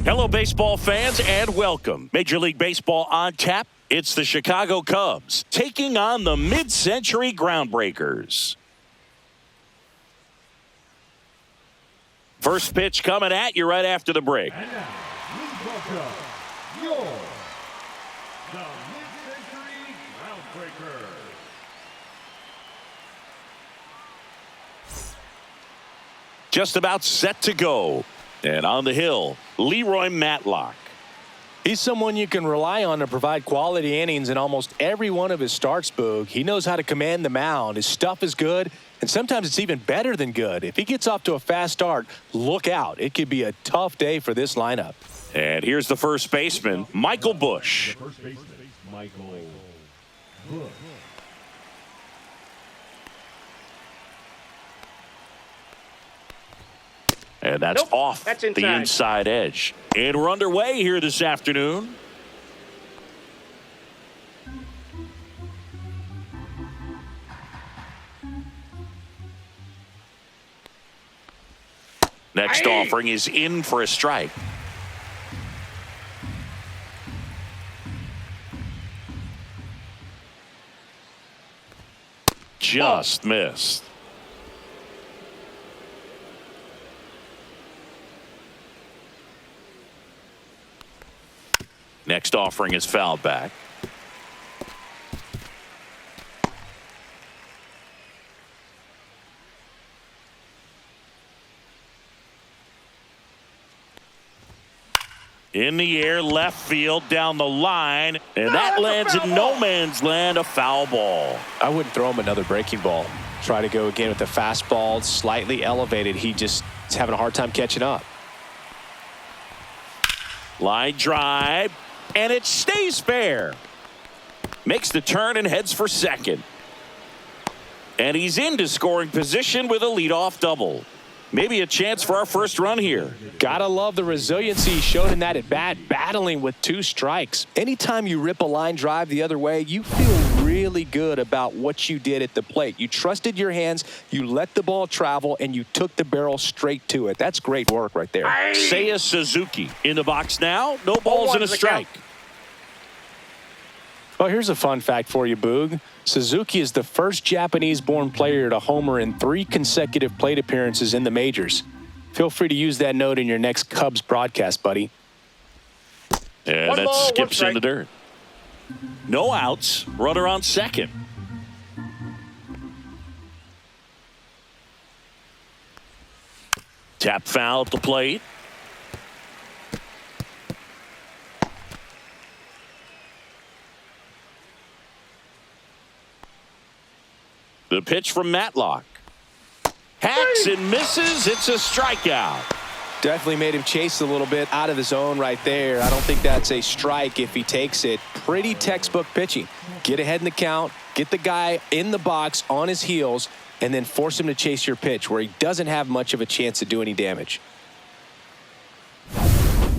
Hello, baseball fans, and welcome. Major League Baseball on tap. It's the Chicago Cubs taking on the mid-century Groundbreakers. First pitch coming at you right after the break. And now, please welcome the mid-century Groundbreakers. Just about set to go. And on the hill, Leroy Matlock. He's someone you can rely on to provide quality innings in almost every one of his starts, Boog. He knows how to command the mound. His stuff is good, and sometimes it's even better than good. If he gets off to a fast start, look out. It could be a tough day for this lineup. And here's the first baseman, Michael Busch. First baseman, Michael Busch. And that's off that's the inside edge. And we're underway here this afternoon. Next offering is in for a strike. Just missed. Next offering is fouled back. In the air, left field, down the line, and that lands in no man's land, a foul ball. I wouldn't throw him another breaking ball. Try to go again with the fastball, slightly elevated. He just is having a hard time catching up. Line drive, and it stays fair. Makes the turn and heads for second. And he's into scoring position with a leadoff double. Maybe a chance for our first run here. Gotta love the resiliency he showed in that at bat, battling with 2 strikes. Anytime you rip a line drive the other way, you feel really good about what you did at the plate. You trusted your hands, you let the ball travel, and you took the barrel straight to it. That's great work right there. Seiya Suzuki in the box now. No balls and a strike. Well, here's a fun fact for you, Boog. Suzuki is the first Japanese-born player to homer in 3 consecutive plate appearances in the majors. Feel free to use that note in your next Cubs broadcast, buddy. And that skips in the dirt. No outs. Runner on second. Tap foul at the plate. The pitch from Matlock. Hacks and misses. It's a strikeout. Definitely made him chase a little bit out of the zone right there. I don't think that's a strike if he takes it. Pretty textbook pitching. Get ahead in the count, get the guy in the box on his heels, and then force him to chase your pitch where he doesn't have much of a chance to do any damage.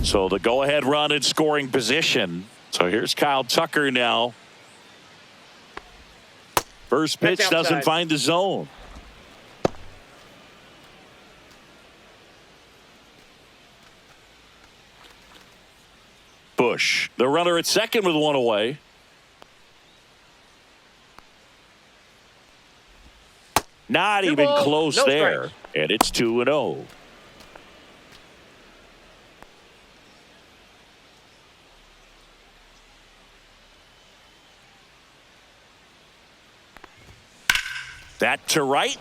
So the go-ahead run in scoring position. So here's Kyle Tucker now. First pitch doesn't find the zone. Busch, the runner at second with 1 away. Not even close there. And it's 2-0. That to right.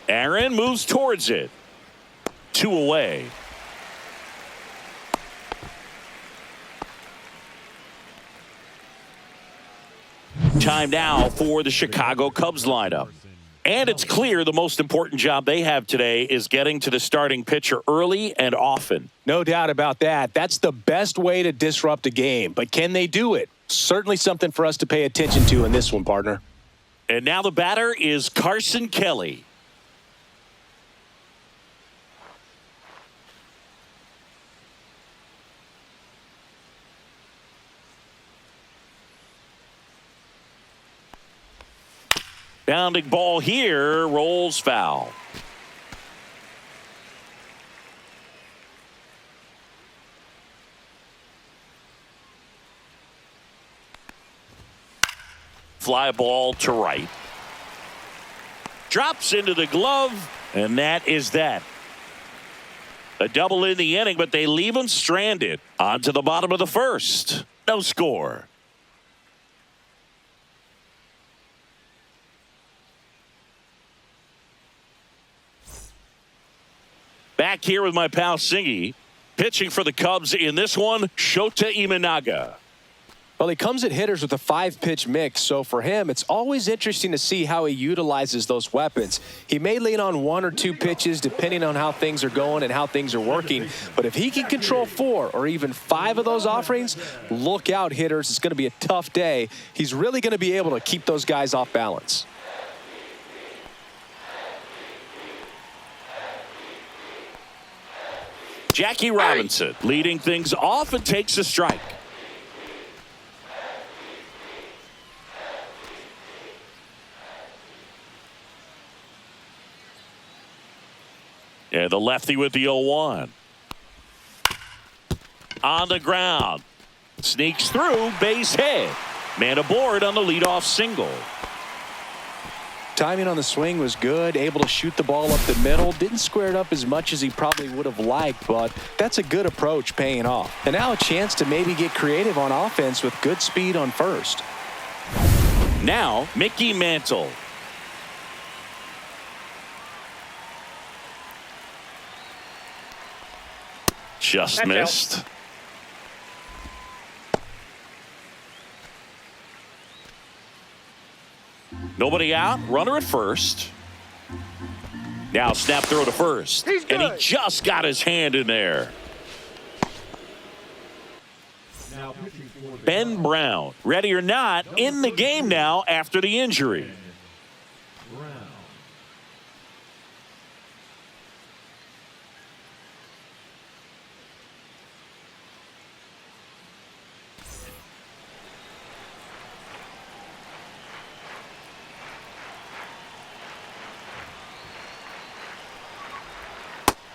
Aaron moves towards it. 2 away. Time now for the Chicago Cubs lineup. And it's clear the most important job they have today is getting to the starting pitcher early and often. No doubt about that. That's the best way to disrupt a game. But can they do it? Certainly something for us to pay attention to in this one, partner. And now the batter is Carson Kelly. Bounding ball here, rolls foul. fly ball to right. Drops into the glove, and that is that. A double in the inning, but they leave him stranded. On to the bottom of the first. No score. Back here with my pal Singy. Pitching for the Cubs in this one, Shota Imanaga. Well, he comes at hitters with a 5-pitch mix, so for him, it's always interesting to see how he utilizes those weapons. He may lean on 1 or 2 pitches depending on how things are going and how things are working, but if he can control 4 or even 5 of those offerings, look out, hitters. It's going to be a tough day. He's really going to be able to keep those guys off balance. Jackie Robinson leading things off and takes a strike. And the lefty with the 0-1. On the ground. Sneaks through, base hit. Man aboard on the leadoff single. Timing on the swing was good, able to shoot the ball up the middle. Didn't square it up as much as he probably would have liked, but that's a good approach paying off. And now a chance to maybe get creative on offense with good speed on first. Now, Mickey Mantle. Just That's missed. out. Nobody out. Runner at first. Now snap throw to first. He's And he good. just got his hand in there. Now pitching for the Ben Brown, ready or not, in the game now after the injury. Brown.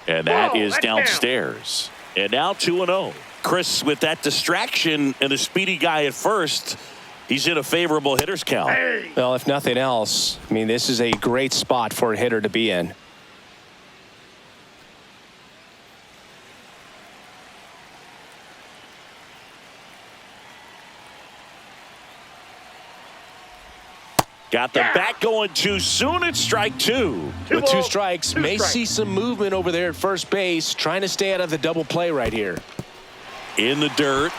And that Whoa, is that's down. downstairs. And now 2-0. Chris, with that distraction and a speedy guy at first, he's in a favorable hitter's count. Hey. Well, if nothing else, I mean, this is a great spot for a hitter to be in. Got the bat going too soon. It's strike 2. With 2 balls, strikes, 2 may strikes. see some movement over there at first base, trying to stay out of the double play right here. In the dirt.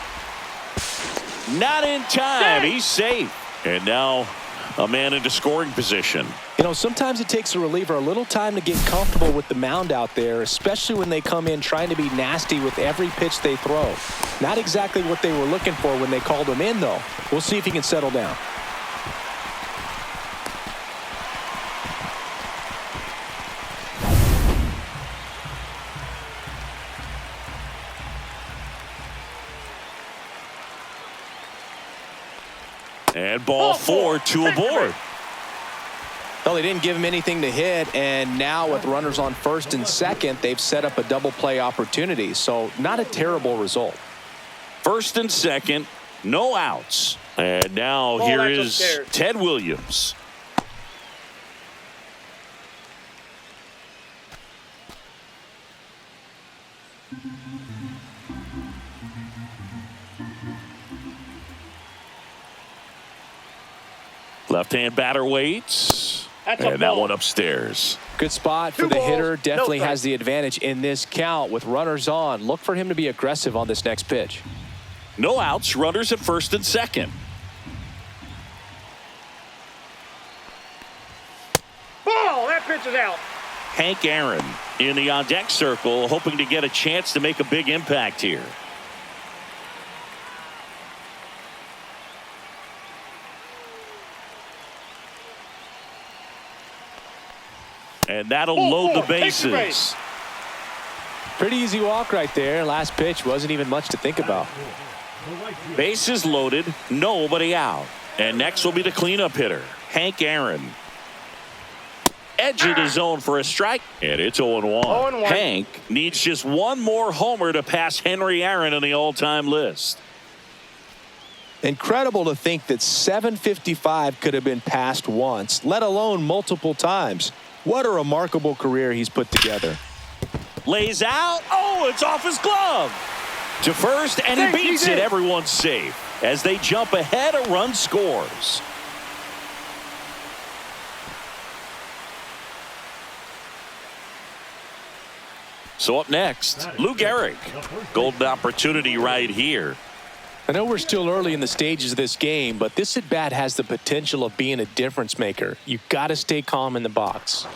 Not in time. He's safe. And now a man into scoring position. You know, sometimes it takes a reliever a little time to get comfortable with the mound out there, especially when they come in trying to be nasty with every pitch they throw. Not exactly what they were looking for when they called him in, though. We'll see if he can settle down. And ball 4, 2 aboard. Well, they didn't give him anything to hit, and now with runners on first and second, they've set up a double play opportunity. So not a terrible result. First and second, no outs. And now Oh, here that's is upstairs. Ted Williams. Left-hand batter waits. That's a And that ball. one upstairs. Good spot for 2 the balls, hitter. no Definitely strikes. has the advantage in this count with runners on. Look for him to be aggressive on this next pitch. No outs, runners at first and second. Ball. That pitch is out. Hank Aaron in the on-deck circle, hoping to get a chance to make a big impact here. And that'll load the Takes the bases. base. Pretty easy walk right there. Last pitch wasn't even much to think about. The right field. Bases loaded, nobody out. And next will be the cleanup hitter, Hank Aaron. Edge of the zone for a strike, and it's 0-1. 0-1. Hank needs just one more homer to pass Henry Aaron on the all-time list. Incredible to think that 755 could have been passed once, let alone multiple times. What a remarkable career he's put together. Lays out. Oh, it's off his glove. To first, and he beats it. Everyone's safe. As they jump ahead, a run scores. So up next, Lou Gehrig. Golden opportunity right here. I know we're still early in the stages of this game, but this at-bat has the potential of being a difference maker. You've got to stay calm in the box.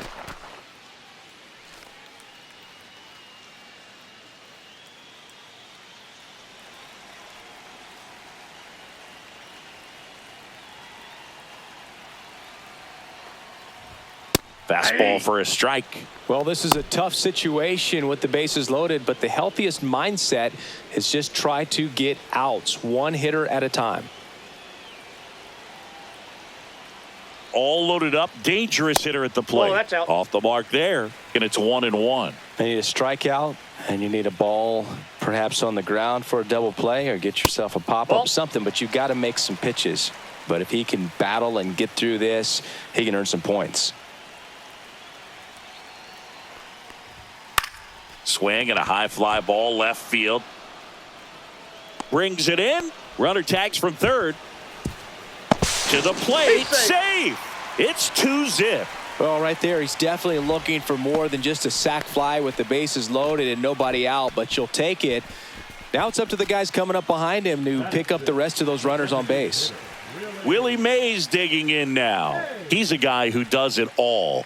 Fastball for a strike. Well, this is a tough situation with the bases loaded, but the healthiest mindset is just try to get outs, one hitter at a time. All loaded up, dangerous hitter at the plate. Oh, that's out. Off the mark there, and it's 1-1. You need a strikeout, and you need a ball perhaps on the ground for a double play, or get yourself a pop-up, something, but you've got to make some pitches. But if he can battle and get through this, he can earn some points. Swing and a high fly ball left field. Brings it in. Runner tags from third. To the plate. Safe. It's 2-zip. Well, right there, he's definitely looking for more than just a sac fly with the bases loaded and nobody out, but you'll take it. Now it's up to the guys coming up behind him to pick up the rest of those runners on base. Willie Mays digging in now. He's a guy who does it all.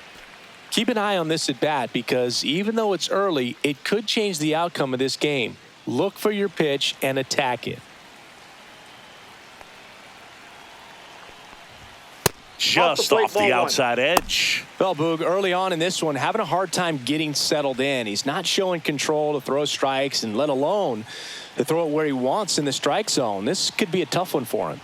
Keep an eye on this at bat, because even though it's early, it could change the outcome of this game. Look for your pitch and attack it. Just off the outside edge. Well, Boog, early on in this one, having a hard time getting settled in. He's not showing control to throw strikes, and let alone to throw it where he wants in the strike zone. This could be a tough one for him.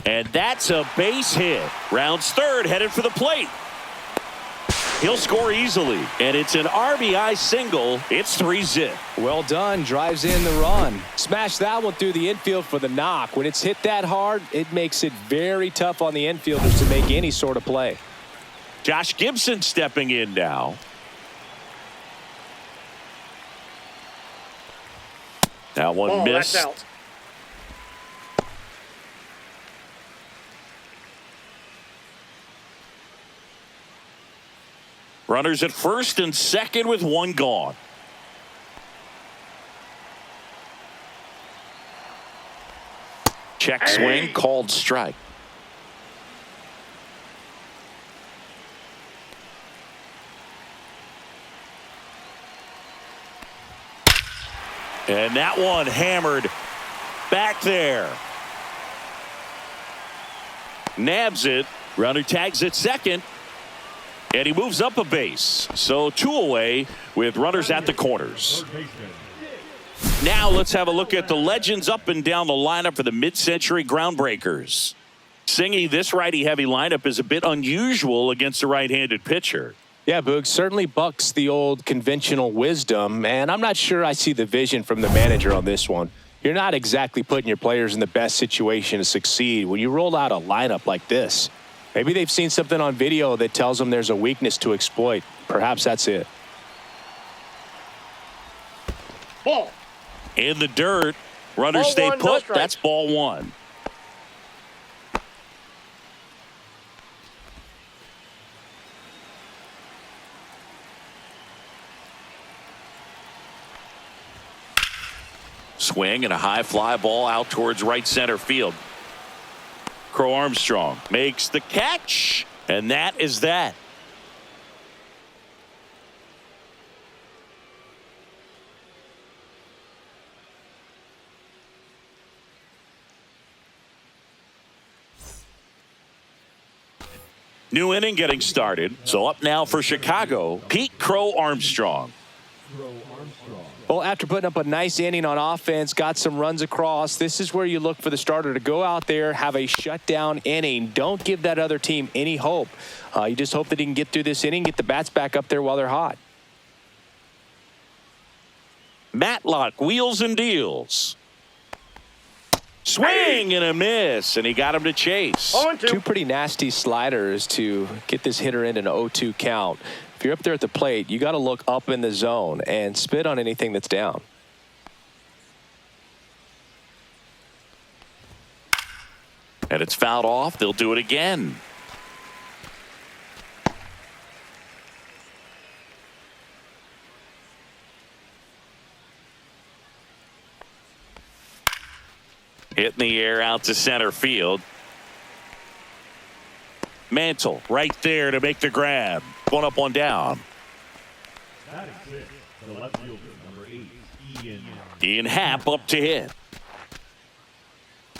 And that's a base hit. Rounds third, headed for the plate. He'll score easily, and it's an RBI single. It's 3-zip. Well done. Drives in the run. Smash that one through the infield for the knock. When it's hit that hard, it makes it very tough on the infielders to make any sort of play. Josh Gibson stepping in now. That one missed. That's out. Runners at first and second with one gone. Check swing, called strike. And that one hammered back there. Nabs it. Runner tags at second. And he moves up a base. So 2 away with runners at the corners. Now let's have a look at the legends up and down the lineup for the mid-century Groundbreakers. Singing this righty-heavy lineup is a bit unusual against a right-handed pitcher. Yeah, Boog, certainly bucks the old conventional wisdom, and I'm not sure I see the vision from the manager on this one. You're not exactly putting your players in the best situation to succeed when you roll out a lineup like this. Maybe they've seen something on video that tells them there's a weakness to exploit. Perhaps that's it. Ball. In the dirt. Runners stay put. That's ball one. Swing and a high fly ball out towards right center field. Crow Armstrong makes the catch, and that is that. New inning getting started. So up now for Chicago, Pete Crow Armstrong. Well, after putting up a nice inning on offense, got some runs across, this is where you look for the starter to go out there, have a shutdown inning. Don't give that other team any hope. You just hope that he can get through this inning, get the bats back up there while they're hot. Matlock wheels and deals. Swing and a miss, and he got him to chase. 0-2. Two pretty nasty sliders to get this hitter in an 0-2 count. If you're up there at the plate, you got to look up in the zone and spit on anything that's down. And it's fouled off. They'll do it again. Hit in the air out to center field. Mantle right there to make the grab. One up, one down. Batting sixth, the left fielder, number 8, Ian. Ian Happ up to hit.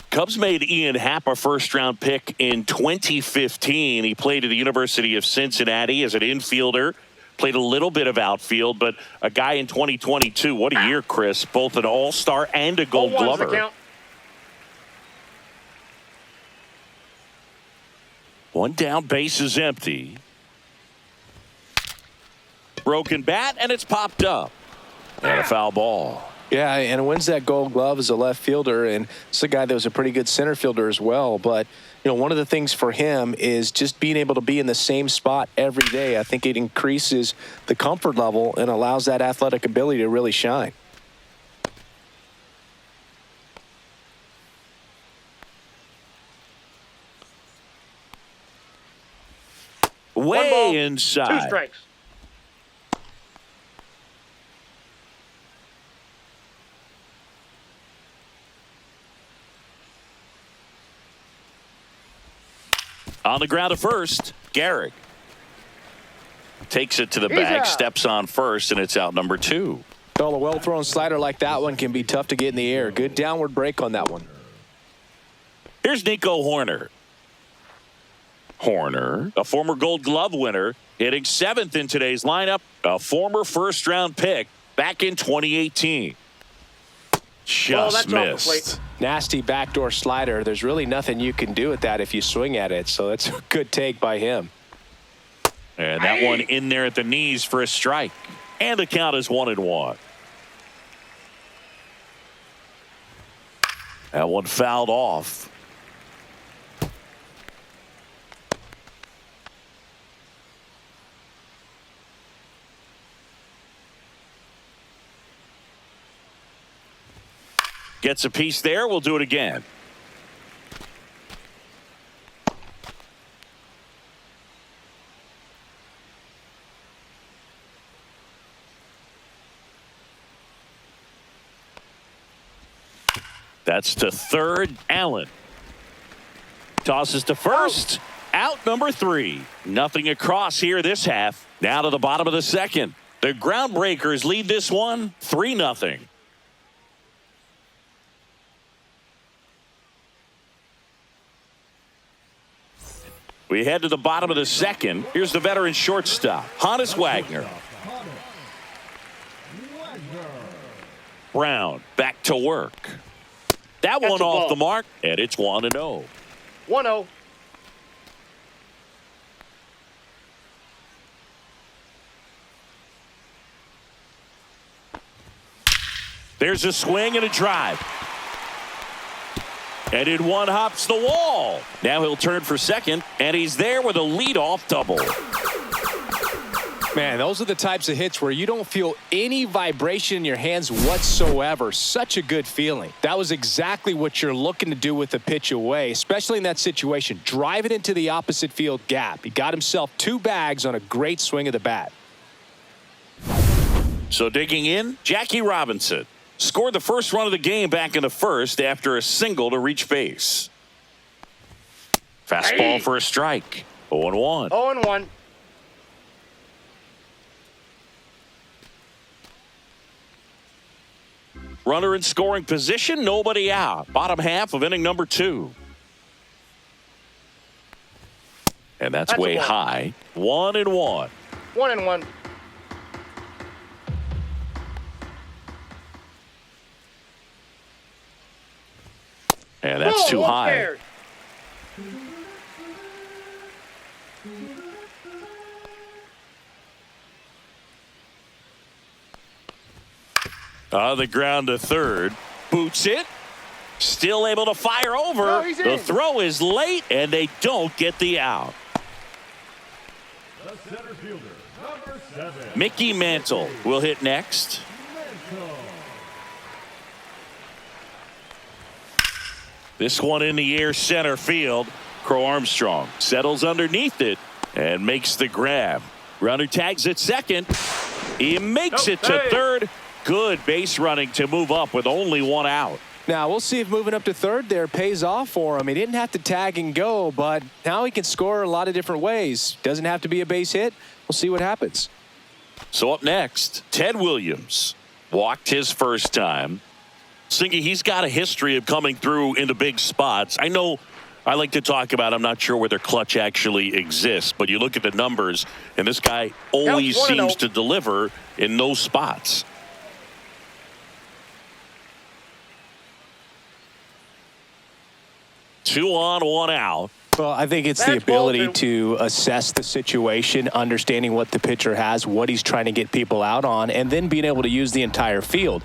Cubs made Ian Happ a first-round pick in 2015. He played at the University of Cincinnati as an infielder. Played a little bit of outfield, but a guy in 2022. What a year, Chris. Both an all-star and a Gold 0-1's the Glover. count. One down, base is empty. Broken bat, and it's popped up. And a foul ball. Yeah, and wins that Gold Glove as a left fielder, and it's a guy that was a pretty good center fielder as well. But, you know, one of the things for him is just being able to be in the same spot every day. I think it increases the comfort level and allows that athletic ability to really shine. Way 1 ball, 2 inside. strikes. On the ground to first, Garrick takes it to the He's bag, out. steps on first, and it's out number 2. Well, a well-thrown slider like that one can be tough to get in the air. Good downward break on that one. Here's Nico Horner. Horner, a former Gold Glove winner, hitting 7th in today's lineup, a former first-round pick back in 2018. Just that's off the missed. plate. Nasty backdoor slider. There's really nothing you can do with that if you swing at it, so that's a good take by him. And that one in there at the knees for a strike. And the count is 1-1. That one fouled off. Gets a piece there. We'll do it again. That's to third. Allen tosses to first. Out number 3. Nothing across here this half. Now to the bottom of the second. The Groundbreakers lead this one 3-0. We head to the bottom of the second. Here's the veteran shortstop, Hannes Wagner. Brown back to work. That That's one a off ball. the mark, and it's 1-0. 1-0. There's a swing and a drive. And in one hops the wall. Now he'll turn for second, and he's there with a leadoff double. Man, those are the types of hits where you don't feel any vibration in your hands whatsoever. Such a good feeling. That was exactly what you're looking to do with the pitch away, especially in that situation. Drive it into the opposite field gap. He got himself 2 bags on a great swing of the bat. So digging in, Jackie Robinson. Scored the first run of the game back in the first after a single to reach base. Fastball Hey. for a strike. 0-1. 0-1. Runner in scoring position, nobody out. Bottom half of inning number 2. And that's That's a way ball. high. 1-1. 1-1. And that's Whoa, too up high. there. On the ground to third. Boots it. Still able to fire over. No, he's The in. throw is late, and they don't get the out. The center fielder, number 7. Mickey Mantle will hit next. This one in the air center field. Crow Armstrong settles underneath it and makes the grab. Runner tags at second. He makes it to third. Good base running to move up with only one out. Now, we'll see if moving up to third there pays off for him. He didn't have to tag and go, but now he can score a lot of different ways. Doesn't have to be a base hit. We'll see what happens. So up next, Ted Williams walked his first time. Singy, he's got a history of coming through into big spots. I know I like to talk about, I'm not sure whether clutch actually exists, but you look at the numbers, and this guy always seems to deliver in those spots. Two on, one out. Well, I think it's the That's ball ability two. to assess the situation, understanding what the pitcher has, what he's trying to get people out on, and then being able to use the entire field.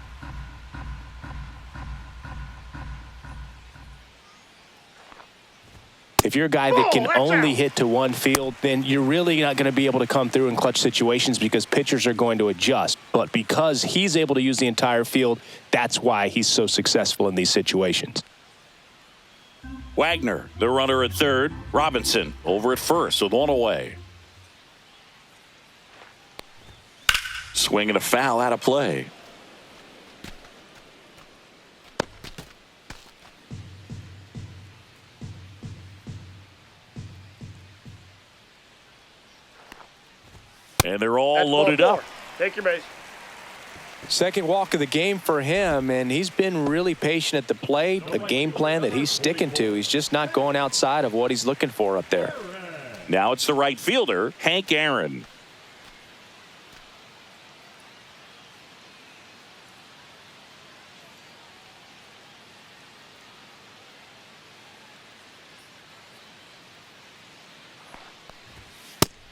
If you're a guy that can only hit to one field, then you're really not going to be able to come through in clutch situations because pitchers are going to adjust. But because he's able to use the entire field, that's why he's so successful in these situations. Wagner, the runner at third. Robinson over at first with one away. Swing and a foul out of play. And they're all That's loaded ball up. 4. Take your base. Second walk of the game for him, and he's been really patient at the plate, a game plan that he's sticking to. He's just not going outside of what he's looking for up there. Now it's the right fielder, Hank Aaron.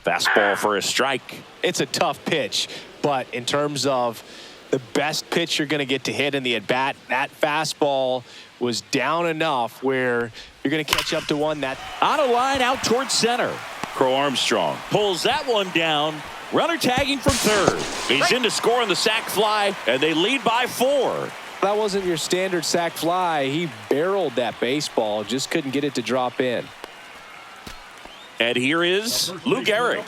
Fastball for a strike. It's a tough pitch, but in terms of the best pitch you're going to get to hit in the at-bat, that fastball was down enough where you're going to catch up to one that On a line out towards center. Crow Armstrong pulls that one down. Runner tagging from third. He's in to score on the sac fly, and they lead by 4. that wasn't your standard sac fly. He barreled that baseball, just couldn't get it to drop in. And here is Lou Gehrig.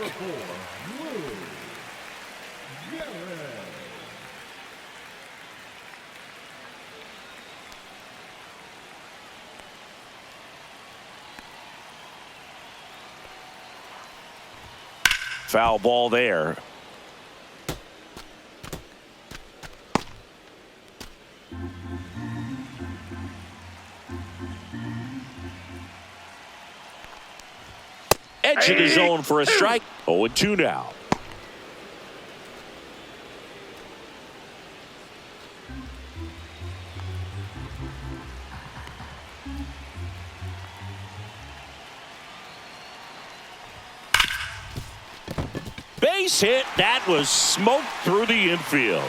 Foul ball there. Edge of the zone for a strike. 0-2 now. Base hit. That was smoked through the infield.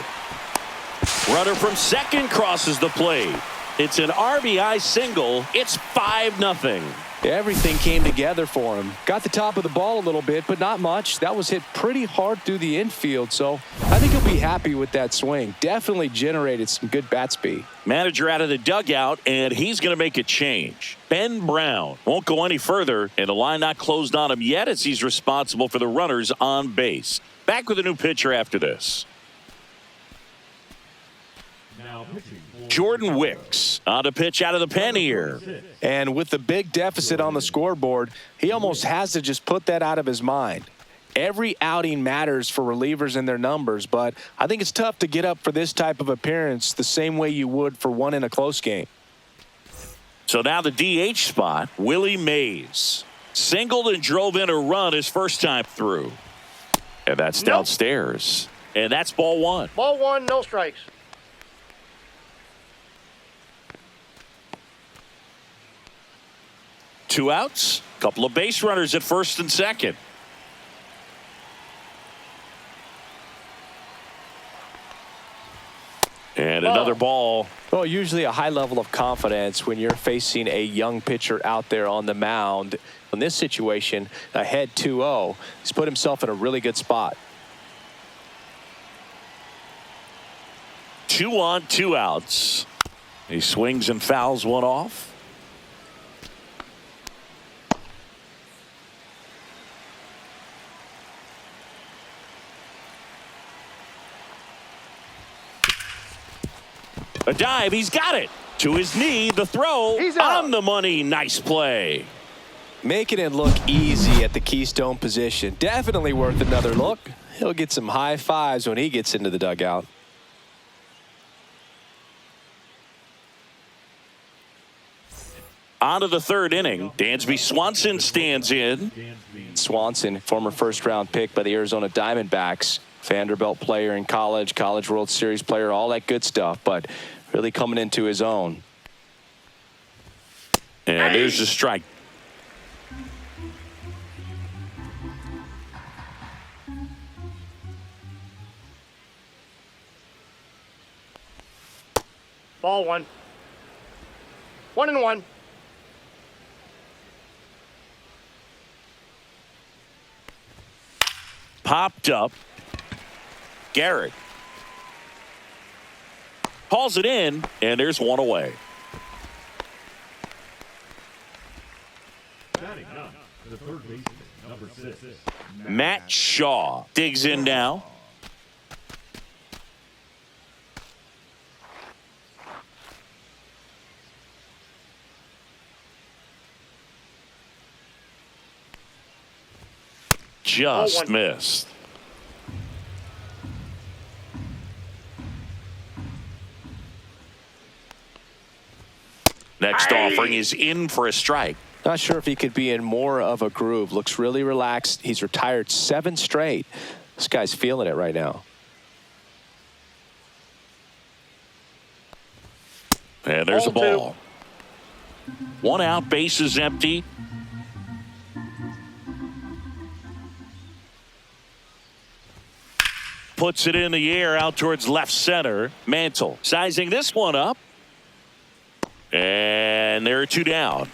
Runner from second crosses the plate. It's an RBI single. It's 5-0. Everything came together for him. Got the top of the ball a little bit, but not much. That was hit pretty hard through the infield, so I think he'll be happy with that swing. Definitely generated some good bat speed. Manager out of the dugout, and he's going to make a change. Ben Brown won't go any further, and the line not closed on him yet as he's responsible for the runners on base. Back with a new pitcher after this. Now pitching for Jordan Wicks on to pitch out of the pen here. And with the big deficit on the scoreboard, he almost has to just put that out of his mind. Every outing matters for relievers and their numbers, but I think it's tough to get up for this type of appearance the same way you would for one in a close game. So now the DH spot, Willie Mays. Singled and drove in a run his first time through. And that's downstairs. And that's ball one. Ball one, no strikes. Two outs, couple of base runners at first and second. And another ball. Well, usually a high level of confidence when you're facing a young pitcher out there on the mound. In this situation, ahead 2-0, he's put himself in a really good spot. 2 on, 2 outs. He swings and fouls one off. A dive, he's got it. To his knee, the throw on the money. Nice play. Making it look easy at the keystone position. Definitely worth another look. He'll get some high fives when he gets into the dugout. On to the third inning. Dansby Swanson stands in. Swanson, former first-round pick by the Arizona Diamondbacks. Vanderbilt player in college, College World Series player, all that good stuff, but really coming into his own. And there's the strike. Ball 1. 1-1. Popped up. Garrett hauls it in, and there's one away. Batting up, the third baseman, number 6. Matt Shaw digs in now. Just missed. Next offering is in for a strike. Not sure if he could be in more of a groove. Looks really relaxed. He's retired 7 straight. This guy's feeling it right now. And there's a ball. 1 out, base is empty. Puts it in the air out towards left center. Mantle sizing this one up. And there are 2 down.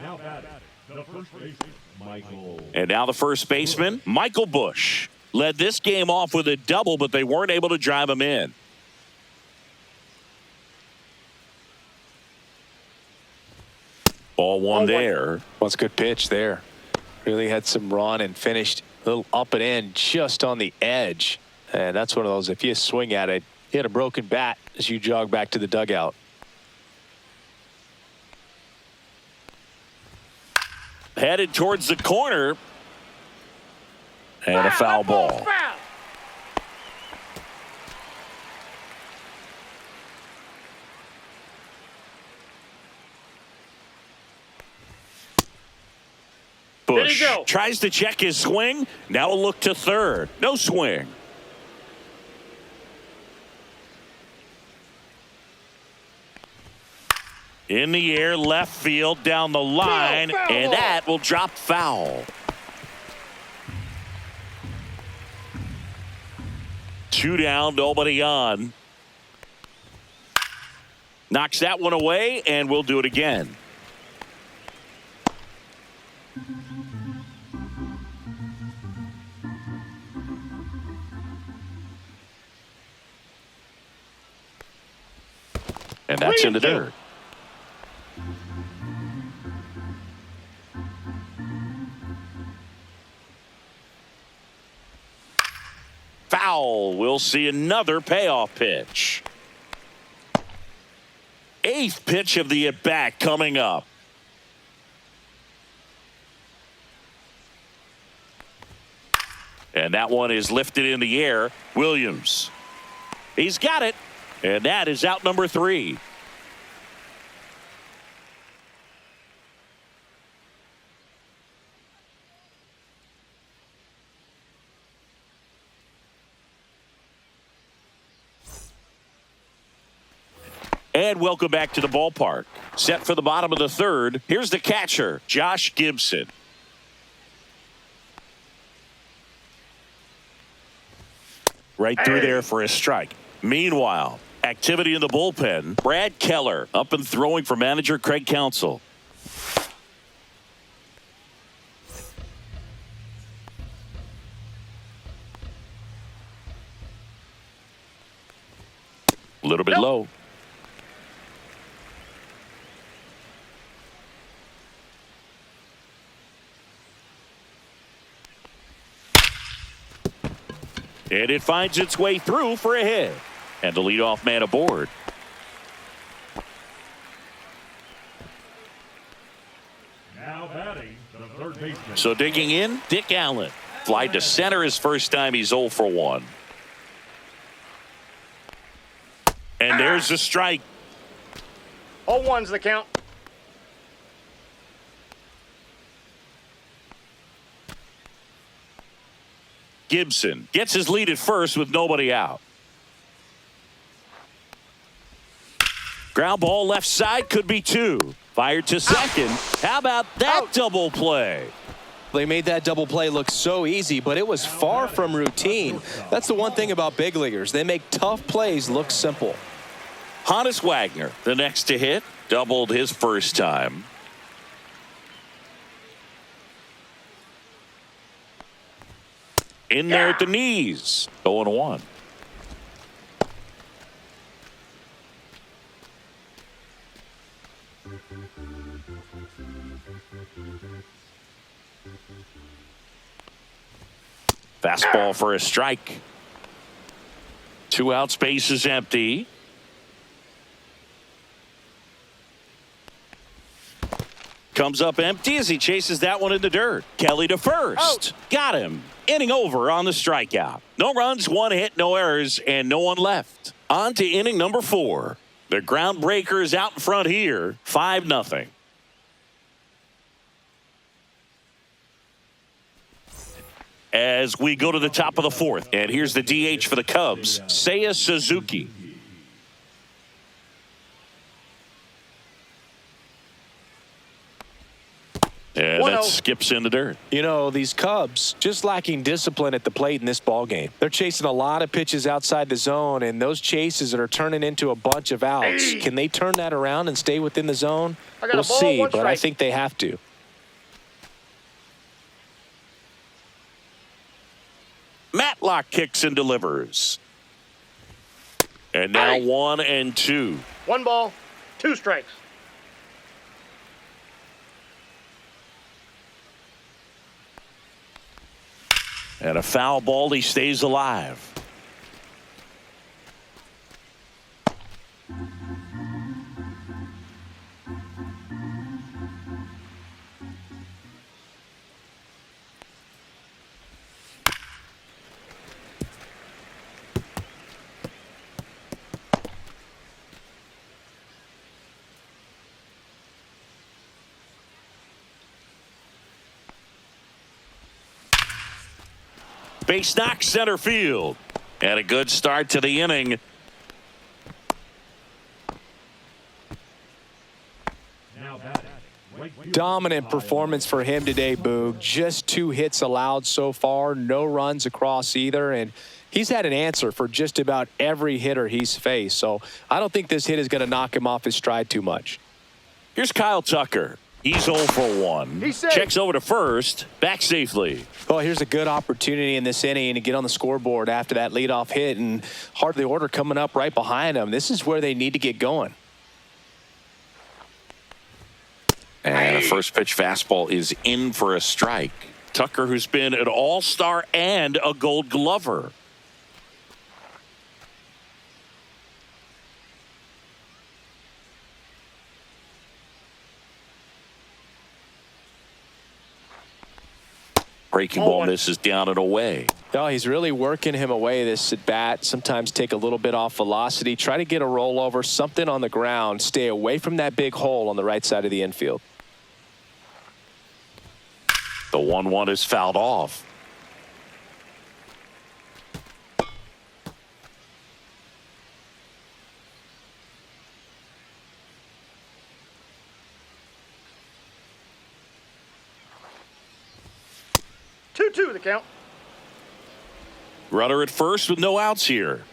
Now batting, the first baseman, Michael. And now the first baseman, Michael Busch. Led this game off with a double, but they weren't able to drive him in. Ball 1 there. Well, it's a good pitch there. Really had some run and finished a little up and in just on the edge. And that's one of those, if you swing at it, you had a broken bat as you jog back to the dugout. Headed towards the corner. And a foul ball. Busch tries to check his swing. Now a look to third. No swing. In the air, left field, down the line, and that will drop foul. 2 down, nobody on. Knocks that one away, and we'll do it again. And that's in the dirt. Foul. We'll see another payoff pitch. 8th pitch of the at-bat coming up. And that one is lifted in the air. Williams. He's got it. And that is out number 3. And welcome back to the ballpark. Set for the bottom of the 3rd. Here's the catcher, Josh Gibson. right through there for a strike. Meanwhile, activity in the bullpen. Brad Keller up and throwing for manager Craig Counsell. A little bit low. And it finds its way through for a hit. And the leadoff man aboard. Now batting, the third baseman. So digging in, Dick Allen. Fly to center his first time. He's 0 for 1. And there's the strike. 0-1's the count. Gibson gets his lead at first with nobody out. Ground ball left side, could be 2. Fired to second. How about that double play? They made that double play look so easy, but it was far from routine. That's the one thing about big leaguers. They make tough plays look simple. Honus Wagner, the next to hit, doubled his first time. In there at the knees. 0-1. Fastball for a strike. 2 out, space is empty. Comes up empty as he chases that one in the dirt. Kelly to first. Got him. Inning over on the strikeout. No runs, 1 hit, no errors, and no one left. On to inning number 4. The Groundbreakers out in front here, 5-0. As we go to the top of the 4th, and here's the DH for the Cubs, Seiya Suzuki. And that skips in the dirt. You know, these Cubs just lacking discipline at the plate in this ball game. They're chasing a lot of pitches outside the zone, and those chases are turning into a bunch of outs. Can they turn that around and stay within the zone? We'll see, but I think they have to. Matlock kicks and delivers. And now 1-2. 1 ball, 2 strikes. And a foul ball, he stays alive. Base knock center field. And a good start to the inning. Dominant performance for him today, Boog. Just 2 hits allowed so far. No runs across either. And he's had an answer for just about every hitter he's faced. So I don't think this hit is going to knock him off his stride too much. Here's Kyle Tucker. He's 0 for 1. He's safe. Checks over to first. Back safely. Well, here's a good opportunity in this inning to get on the scoreboard after that leadoff hit, and heart of the order coming up right behind him. This is where they need to get going. And a first pitch fastball is in for a strike. Tucker, who's been an all-star and a Gold Glover. Breaking ball misses down and away. Oh, he's really working him away this at bat. Sometimes take a little bit off velocity. Try to get a rollover, something on the ground. Stay away from that big hole on the right side of the infield. The 1-1 is fouled off. Two the count. Runner at first with no outs here.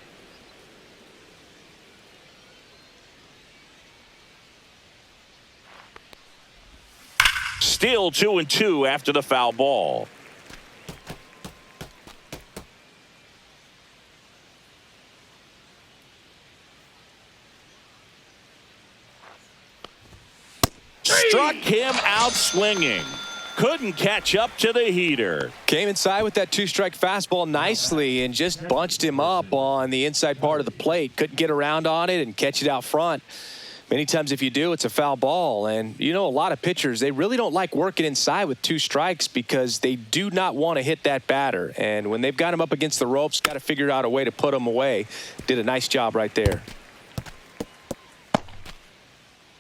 Still 2-2 after the foul ball. Struck him out swinging. Couldn't catch up to the heater. Came inside with that two-strike fastball nicely and just bunched him up on the inside part of the plate. Couldn't get around on it and catch it out front. Many times if you do, it's a foul ball. And you know, a lot of pitchers, they really don't like working inside with two strikes because they do not want to hit that batter. And when they've got him up against the ropes, got to figure out a way to put him away. Did a nice job right there.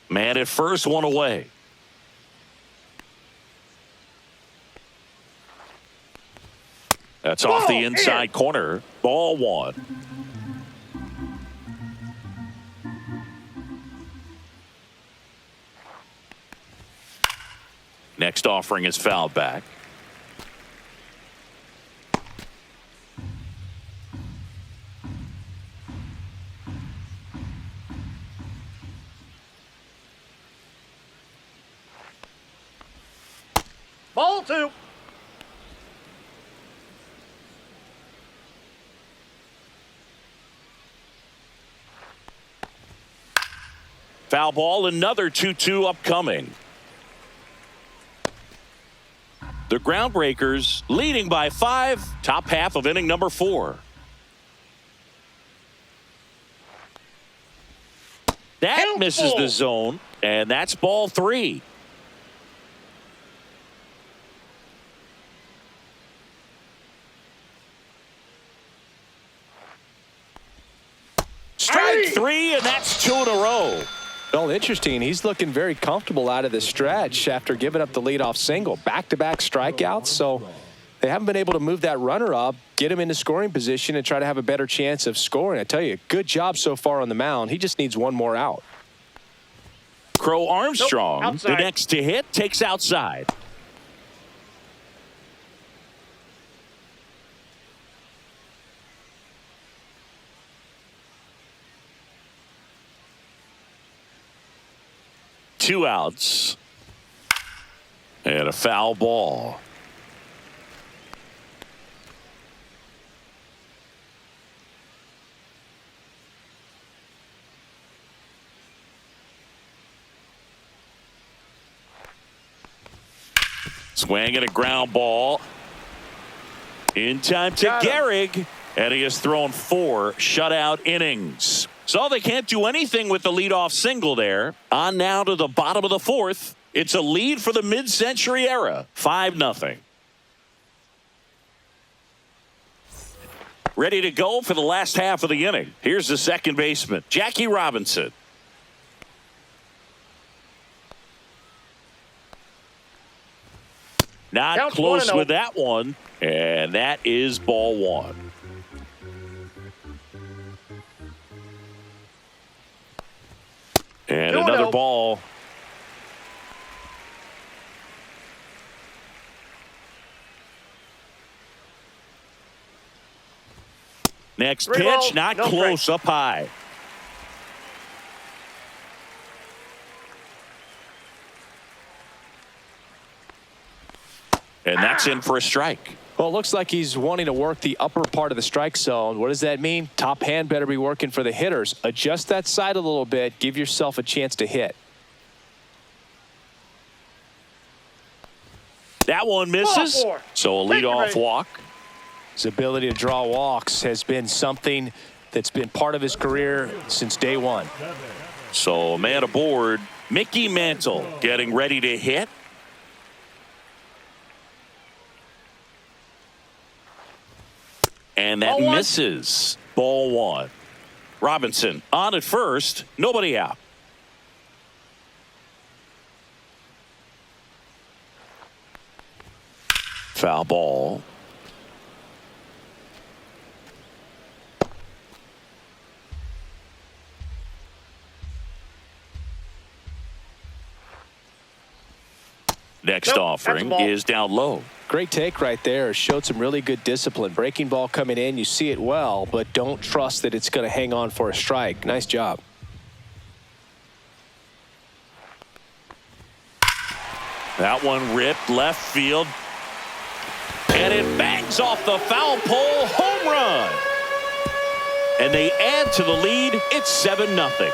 Man at first, one away. That's off the inside corner. Ball one. Next offering is fouled back. Ball two. Foul ball, another 2-2 upcoming. The Groundbreakers leading by 5, top half of inning number 4. That misses the zone, and that's ball 3. Strike 3, and that's 2 in a row. Well, interesting. He's looking very comfortable out of the stretch after giving up the leadoff single. Back-to-back strikeouts, so they haven't been able to move that runner up, get him into scoring position, and try to have a better chance of scoring. I tell you, good job so far on the mound. He just needs one more out. Crow Armstrong, the next to hit, takes outside. Two outs. And a foul ball. Swing and a ground ball. In time to Gehrig. And he has thrown 4 shutout innings. So they can't do anything with the leadoff single there. On now to the bottom of the 4th. It's a lead for the mid-century era. 5-0. Ready to go for the last half of the inning. Here's the second baseman, Jackie Robinson. Not Count close with that one. And that is ball 1. And another ball. Next pitch, not close, up high. And that's in for a strike. Well, it looks like he's wanting to work the upper part of the strike zone. What does that mean? Top hand better be working for the hitters. Adjust that side a little bit. Give yourself a chance to hit. That one misses. So a leadoff walk. His ability to draw walks has been something that's been part of his career since day one. So a man aboard, Mickey Mantle, getting ready to hit. And that misses. Ball 1. Robinson on at first. Nobody out. Foul ball. Next Nope, that's a offering ball. is down low. Great take right there. Showed some really good discipline. Breaking ball coming in, you see it well, but don't trust that it's going to hang on for a strike. Nice job. That one ripped left field. And it bangs off the foul pole. Home run. And they add to the lead. It's 7-0.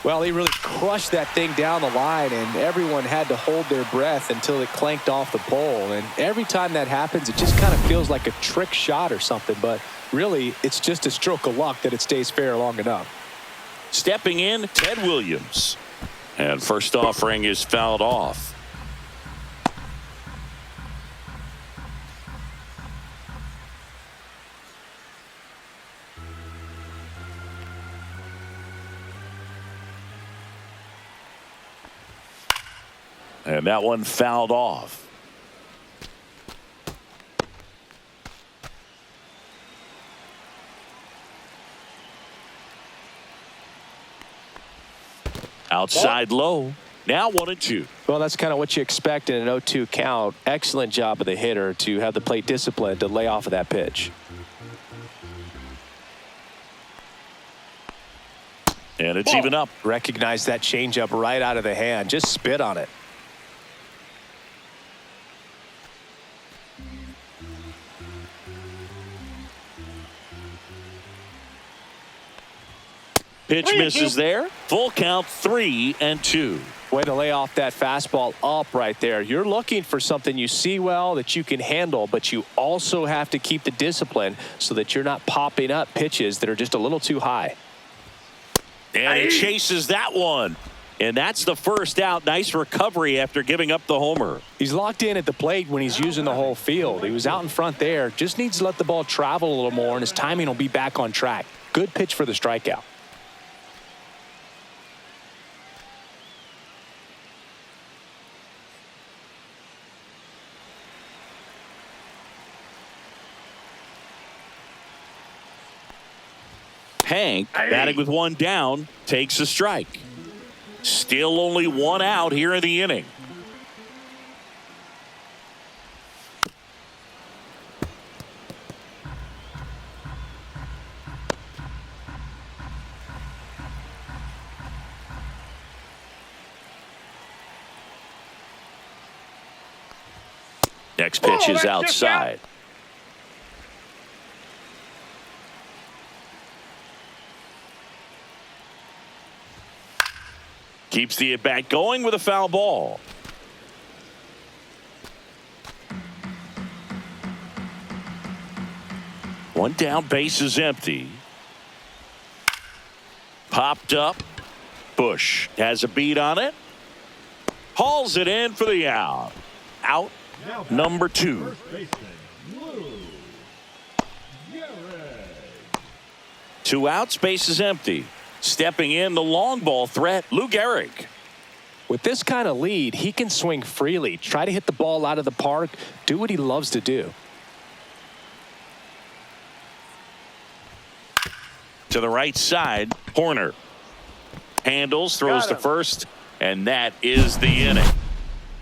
Well, he really crushed that thing down the line, and everyone had to hold their breath until it clanked off the pole. And every time that happens, it just kind of feels like a trick shot or something. But really, it's just a stroke of luck that it stays fair long enough. Stepping in, Ted Williams. And first offering is fouled off. And that one fouled off. Outside low. Now 1-2. Well, that's kind of what you expect in an 0-2 count. Excellent job of the hitter to have the plate discipline to lay off of that pitch. And it's even up. Recognize that changeup right out of the hand. Just spit on it. Pitch misses there. Full count, 3-2. Way to lay off that fastball up right there. You're looking for something you see well that you can handle, but you also have to keep the discipline so that you're not popping up pitches that are just a little too high. And he chases that one. And that's the first out. Nice recovery after giving up the homer. He's locked in at the plate when he's using the whole field. He was out in front there. Just needs to let the ball travel a little more, and his timing will be back on track. Good pitch for the strikeout. Hank, batting with one down, takes a strike. Still only one out here in the inning. Next pitch is outside. Keeps the at-bat going with a foul ball. One down, base is empty. Popped up. Bush has a beat on it. Hauls it in for the out. Out number 2. First baseman, Lolzz. 2 outs, base is empty. Stepping in, the long ball threat, Lou Gehrig. With this kind of lead, he can swing freely, try to hit the ball out of the park, do what he loves to do. To the right side, Horner. Handles, throws to first, and that is the inning.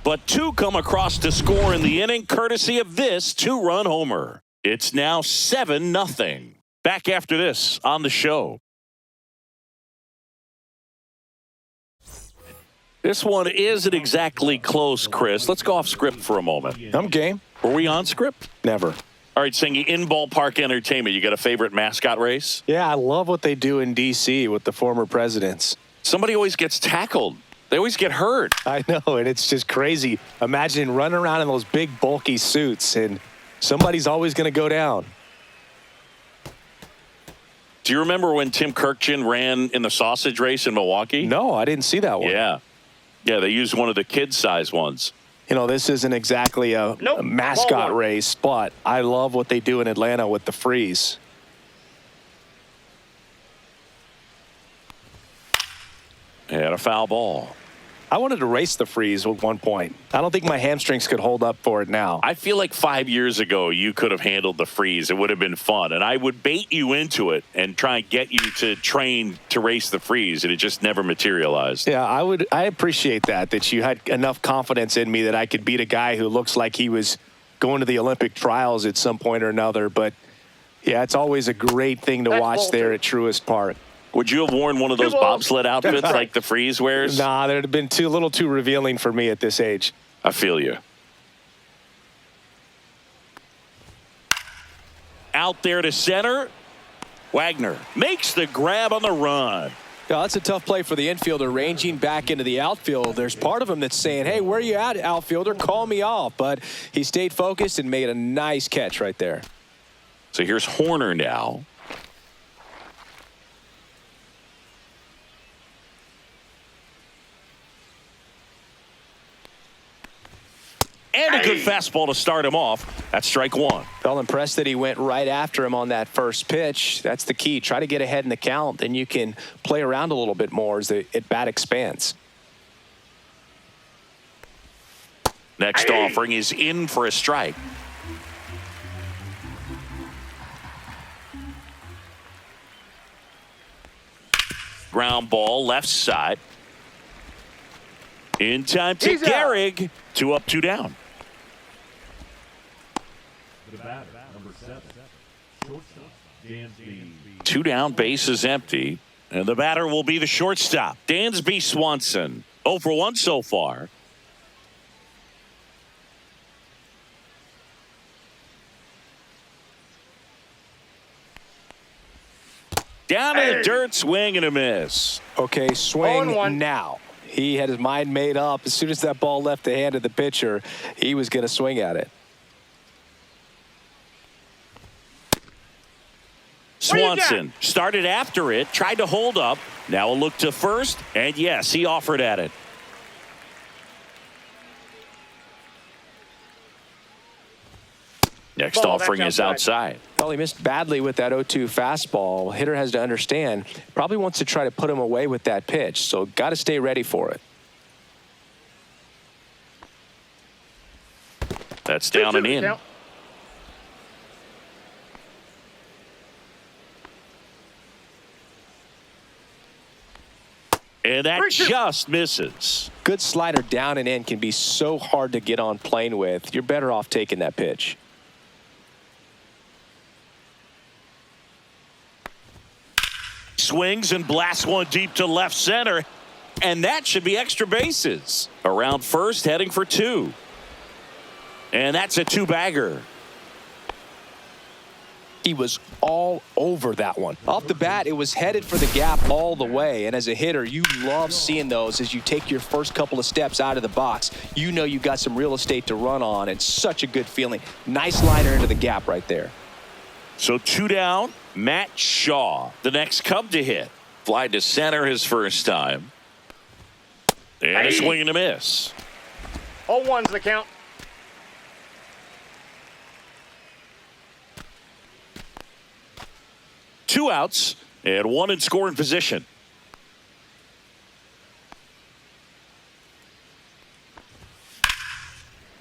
But 2 come across to score in the inning, courtesy of this 2-run homer. It's now 7-0. Back after this on the show. This one isn't exactly close, Chris. Let's go off script for a moment. I'm game. Were we on script? Never. All right, Singy, in ballpark entertainment, you got a favorite mascot race? Yeah, I love what they do in D.C. with the former presidents. Somebody always gets tackled. They always get hurt. I know, and it's just crazy. Imagine running around in those big, bulky suits, and somebody's always going to go down. Do you remember when Tim Kirkjian ran in the sausage race in Milwaukee? No, I didn't see that one. Yeah. Yeah, they used one of the kid-size ones. You know, this isn't exactly a mascot race, but I love what they do in Atlanta with the freeze. And a foul ball. I wanted to race the freeze at one point. I don't think my hamstrings could hold up for it now. I feel like 5 years ago you could have handled the freeze. It would have been fun. And I would bait you into it and try and get you to train to race the freeze. And it just never materialized. Yeah, I appreciate that you had enough confidence in me that I could beat a guy who looks like he was going to the Olympic trials at some point or another. But, yeah, it's always a great thing to watch there at Truist Park. Would you have worn one of those bobsled outfits like the freeze wears? Nah, that would have been a little too revealing for me at this age. I feel you. Out there to center. Wagner makes the grab on the run. Yeah, that's a tough play for the infielder, ranging back into the outfield. There's part of him that's saying, hey, where you at, outfielder? Call me off. But he stayed focused and made a nice catch right there. So here's Horner now. And a good fastball to start him off. That's strike one. Felt impressed that he went right after him on that first pitch. That's the key. Try to get ahead in the count. Then you can play around a little bit more as the at-bat expands. Next offering is in for a strike. Ground ball left side. In time to Gehrig. 2 up, 2 down. The batter, number 7, shortstop, Dansby. 2 down, base is empty. And the batter will be the shortstop, Dansby Swanson. 0 for 1 so far. Down in the dirt, swing and a miss. Okay, swing now. He had his mind made up. As soon as that ball left the hand of the pitcher, he was going to swing at it. Swanson started after it, tried to hold up. Now a look to first, and yes, he offered at it. Next offering is outside. Well, he missed badly with that 0-2 fastball. Hitter has to understand, probably wants to try to put him away with that pitch, so got to stay ready for it. That's down and in. And that just misses. Good slider down and in can be so hard to get on plane with. You're better off taking that pitch. Swings and blasts one deep to left center. And that should be extra bases. Around first, heading for 2. And that's a 2-bagger. He was all over that one. Off the bat, it was headed for the gap all the way. And as a hitter, you love seeing those as you take your first couple of steps out of the box. You know you got some real estate to run on. It's such a good feeling. Nice liner into the gap right there. So 2 down. Matt Shaw, the next Cub to hit. Fly to center his first time. And a swing and a miss. 0-1's the count. Two outs and 1 in scoring position.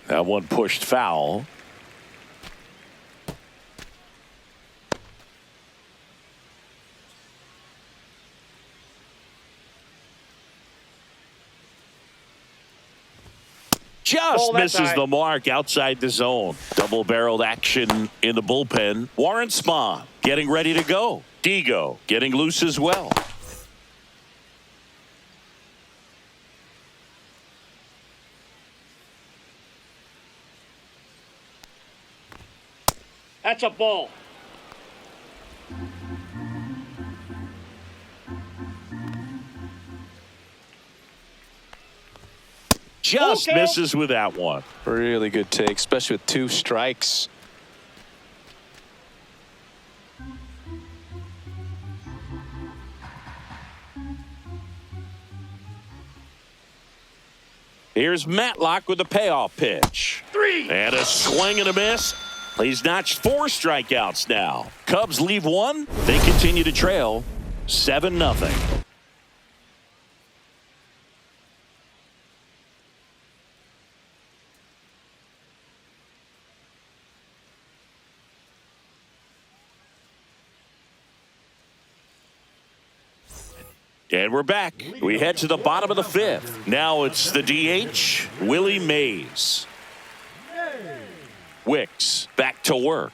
That one pushed foul. Just misses the mark outside the zone. Double-barreled action in the bullpen. Warren Spahn getting ready to go. Digo getting loose as well. That's a ball. Just misses with that one. Really good take, especially with 2 strikes. Here's Matlock with a payoff pitch. 3. And a swing and a miss. He's notched 4 strikeouts now. Cubs leave 1. They continue to trail 7-0. And we're back. We head to the bottom of the fifth. Now it's the DH, Willie Mays. Wicks back to work.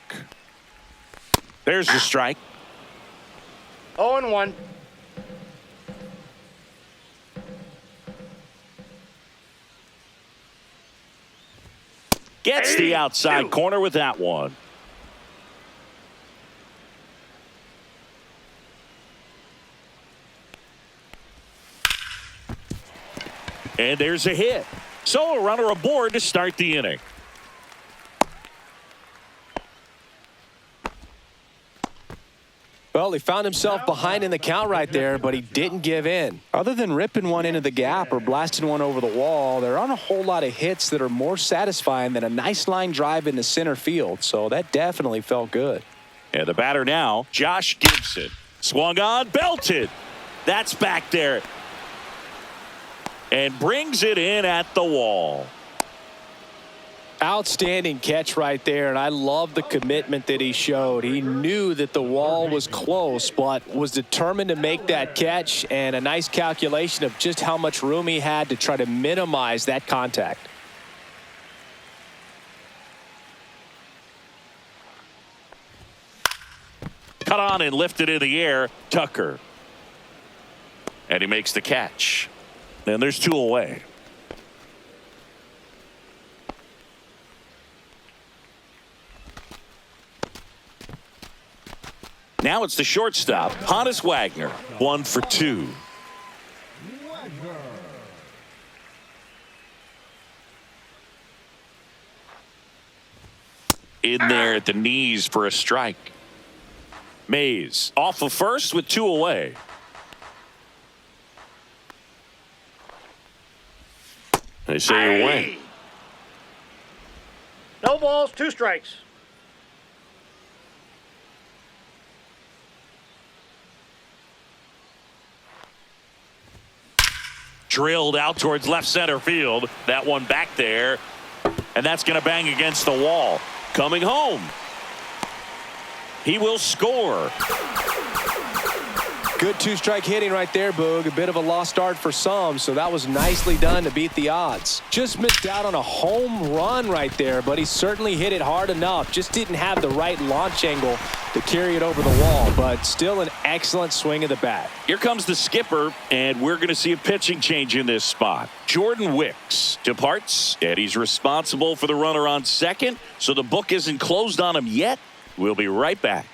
There's the strike. 0-1. Gets the outside corner with that one. And there's a hit. So a runner aboard to start the inning. Well, he found himself behind in the count right there, but he didn't give in. Other than ripping one into the gap or blasting one over the wall, there aren't a whole lot of hits that are more satisfying than a nice line drive into center field, so that definitely felt good. And the batter now, Josh Gibson. Swung on, belted. That's back there. And brings it in at the wall. Outstanding catch right there, and I love the commitment that he showed. He knew that the wall was close, but was determined to make that catch, and a nice calculation of just how much room he had to try to minimize that contact. Cut on and lifted in the air, Tucker. And he makes the catch. And there's two away. Now it's the shortstop, Honus Wagner, 1 for 2. In there at the knees for a strike. Mays off of first with 2 away. They say you win. No balls, 2 strikes. Drilled out towards left center field. That one back there. And that's going to bang against the wall. Coming home. He will score. Good 2-strike hitting right there, Boog. A bit of a lost start for some, so that was nicely done to beat the odds. Just missed out on a home run right there, but he certainly hit it hard enough. Just didn't have the right launch angle to carry it over the wall, but still an excellent swing of the bat. Here comes the skipper, and we're going to see a pitching change in this spot. Jordan Wicks departs, and he's responsible for the runner on second, so the book isn't closed on him yet. We'll be right back.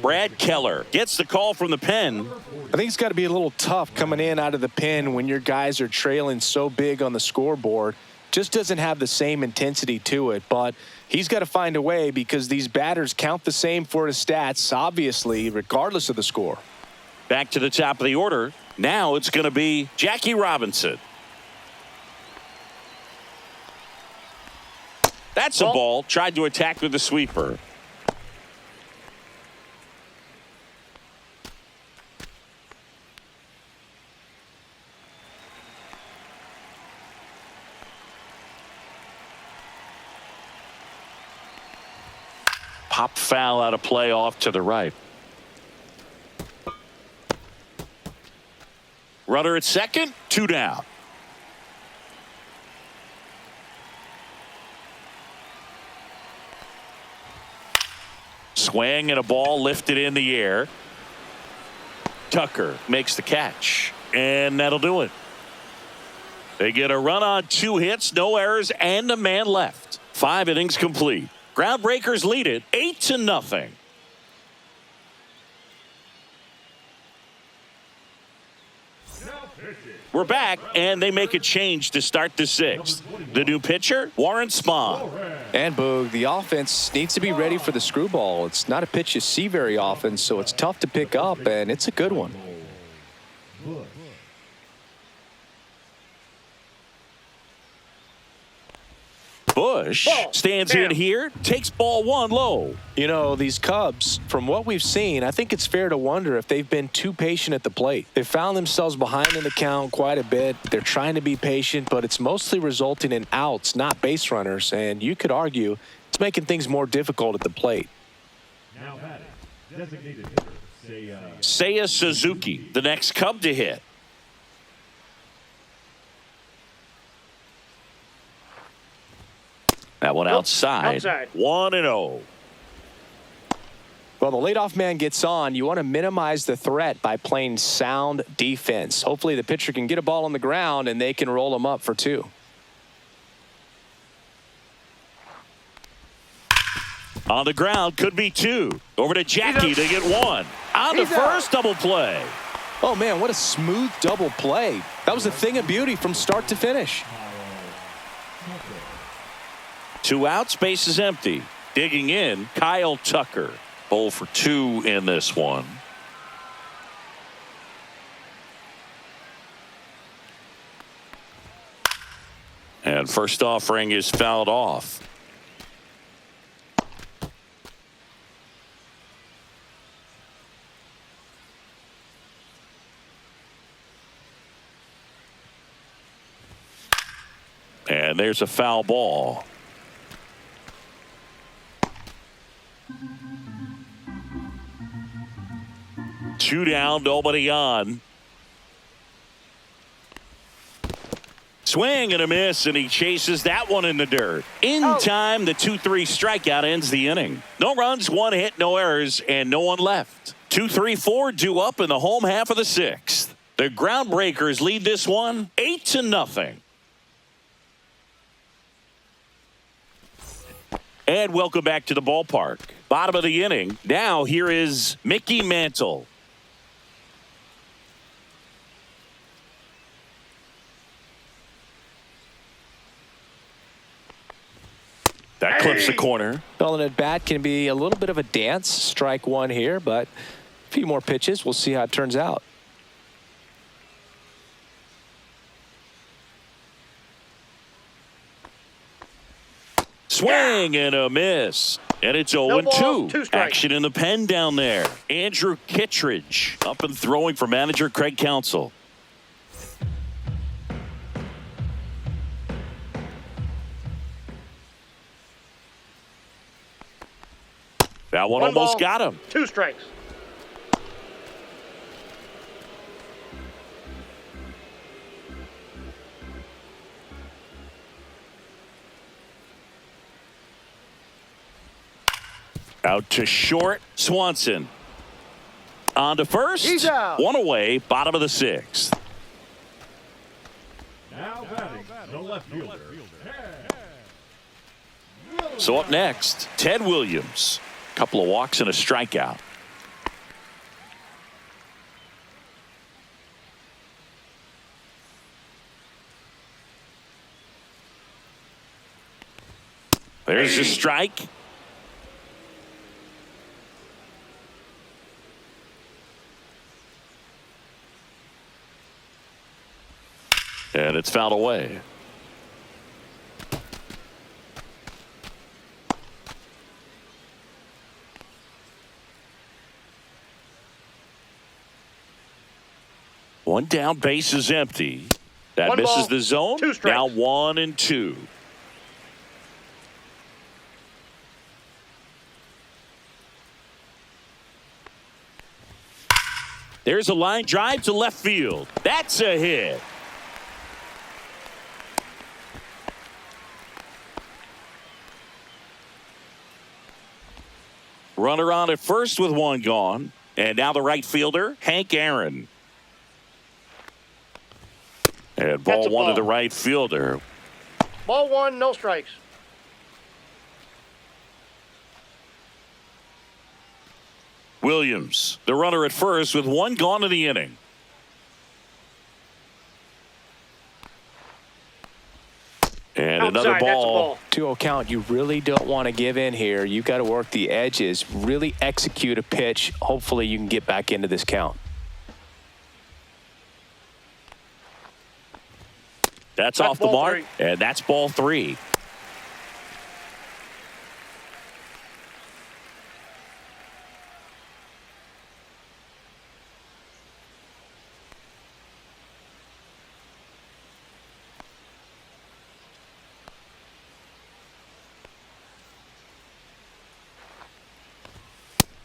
Brad Keller gets the call from the pen. I think it's got to be a little tough coming in out of the pen when your guys are trailing so big on the scoreboard. Just doesn't have the same intensity to it, but he's got to find a way because these batters count the same for his stats, obviously, regardless of the score. Back to the top of the order. Now it's going to be Jackie Robinson. That's a ball. Tried to attack with the sweeper. Pop foul out of play off to the right. Runner at second, 2 down. Swing and a ball lifted in the air. Tucker makes the catch, and that'll do it. They get a run on 2 hits, no errors, and a man left. 5 innings complete. Groundbreakers lead it 8-0. We're back, and they make a change to start the 6th. The new pitcher, Warren Spahn. And Boog, the offense needs to be ready for the screwball. It's not a pitch you see very often, so it's tough to pick up, and it's a good one. Bush stands in here, takes ball 1 low. You know, these Cubs, from what we've seen, I think it's fair to wonder if they've been too patient at the plate. They found themselves behind in the count quite a bit. They're trying to be patient, but it's mostly resulting in outs, not base runners. And you could argue it's making things more difficult at the plate. Now batting, designated hitter, Seiya Suzuki, the next Cub to hit. That one outside. 1-0. Well, the leadoff man gets on. You want to minimize the threat by playing sound defense. Hopefully the pitcher can get a ball on the ground and they can roll him up for 2. On the ground, could be 2. Over to Jackie to get 1. On the first double play. Oh, man, what a smooth double play. That was a thing of beauty from start to finish. 2 outs, base is empty. Digging in, Kyle Tucker. 0 for 2 in this one. And first offering is fouled off. And there's a foul ball. Two down, nobody on. Swing and a miss, and he chases that one in the dirt. In time, the 2-3 strikeout ends the inning. No runs, 1 hit, no errors, and no one left. 2-3-4 due up in the home half of the 6th. The Groundbreakers lead this one 8-0. And welcome back to the ballpark. Bottom of the inning. Now here is Mickey Mantle. That clips the corner. Well, an at-bat can be a little bit of a dance. Strike 1 here, but a few more pitches. We'll see how it turns out. Swing and a miss. And it's 0-2. Action in the pen down there. Andrew Kittredge up and throwing for manager Craig Counsell. That one almost got him. 2 strikes. Out to short, Swanson. On to first. He's out. 1 away, bottom of the 6th. Now batting, the left fielder. So up next, Ted Williams. Couple of walks and a strikeout. There's a strike. And it's fouled away. One down, base is empty. That misses the zone. Now 1-2. There's a line drive to left field. That's a hit. Runner on at first with 1 gone. And now the right fielder, Hank Aaron. And ball 1 to the right fielder. Ball 1, no strikes. Williams, the runner at first with 1 gone in the inning. And another ball. 2-0 count. You really don't want to give in here. You've got to work the edges, really execute a pitch. Hopefully you can get back into this count. That's off the mark, and that's ball 3.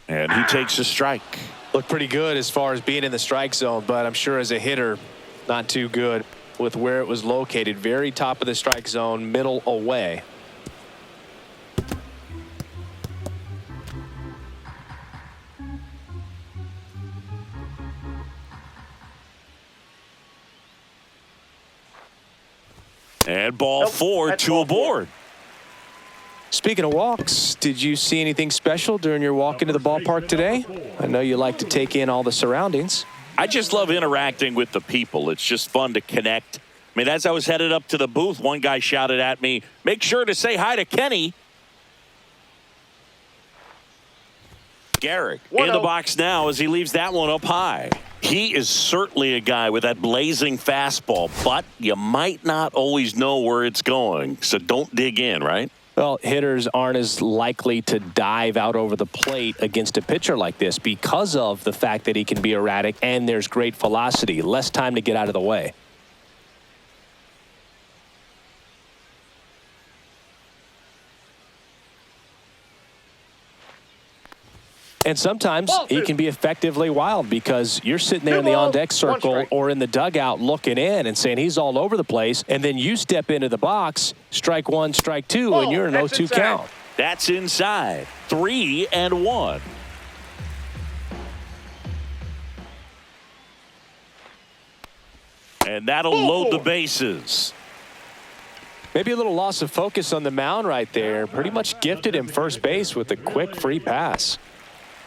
And he takes a strike. Looked pretty good as far as being in the strike zone, but I'm sure as a hitter, not too good with where it was located. Very top of the strike zone, middle away. And ball four, two aboard. Speaking of walks, did you see anything special during your walk into the ballpark today? I know you like to take in all the surroundings. I just love interacting with the people. It's just fun to connect. I mean, as I was headed up to the booth, one guy shouted at me, "Make sure to say hi to Kenny." Garrick in the box now as he leaves that one up high. He is certainly a guy with that blazing fastball, but you might not always know where it's going, so don't dig in, right? Well, hitters aren't as likely to dive out over the plate against a pitcher like this because of the fact that he can be erratic and there's great velocity, less time to get out of the way. And sometimes he can be effectively wild because you're sitting there in the on-deck circle or in the dugout looking in and saying he's all over the place, and then you step into the box, strike one, strike two, and you're an 0-2 count. That's inside. 3-1. And that'll load the bases. Maybe a little loss of focus on the mound right there. Pretty much gifted him first base with a quick free pass.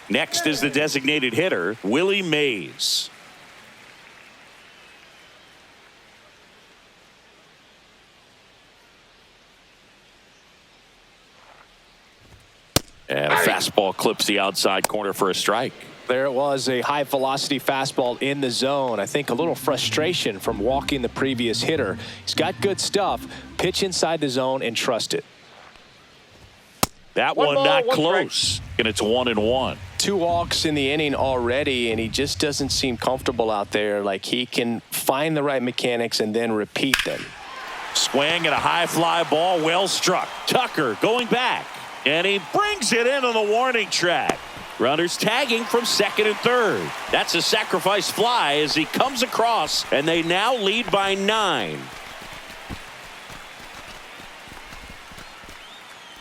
Next is the designated hitter, Willie Mays. And a fastball clips the outside corner for a strike. There it was, a high velocity fastball in the zone. I think a little frustration from walking the previous hitter. He's got good stuff. Pitch inside the zone and trust it. That one not close, and it's 1-1. 2 walks in the inning already, and he just doesn't seem comfortable out there. Like he can find the right mechanics and then repeat them. Swing and a high fly ball, well struck. Tucker going back, and he brings it into the warning track. Runners tagging from second and third. That's a sacrifice fly as he comes across, and they now lead by 9.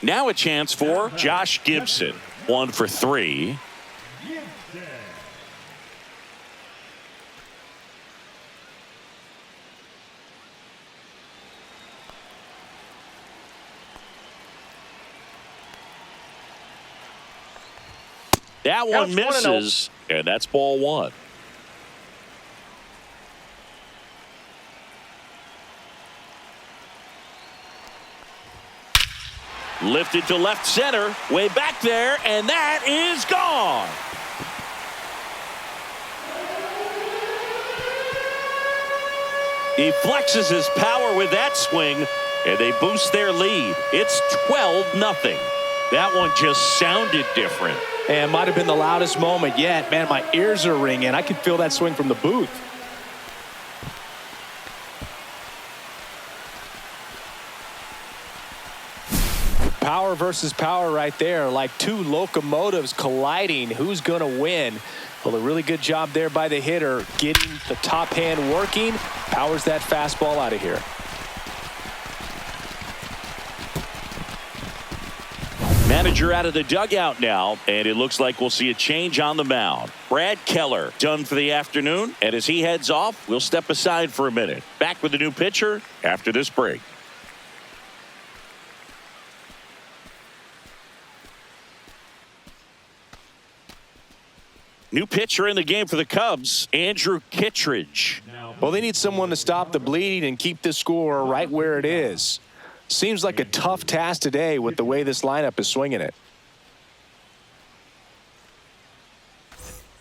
Now a chance for Josh Gibson. 1 for 3. That one misses, and that's ball 1. Lifted to left center, way back there, and that is gone. He flexes his power with that swing, and they boost their lead. It's 12-0. That one just sounded different. And might have been the loudest moment yet. Man, my ears are ringing. I could feel that swing from the booth. Power versus power right there, like 2 locomotives colliding. Who's going to win? Well, a really good job there by the hitter, getting the top hand working. Powers that fastball out of here. Manager out of the dugout now, and it looks like we'll see a change on the mound. Brad Keller done for the afternoon, and as he heads off, we'll step aside for a minute. Back with the new pitcher after this break. New pitcher in the game for the Cubs, Andrew Kittredge. Well, they need someone to stop the bleeding and keep the score right where it is. Seems like a tough task today with the way this lineup is swinging it.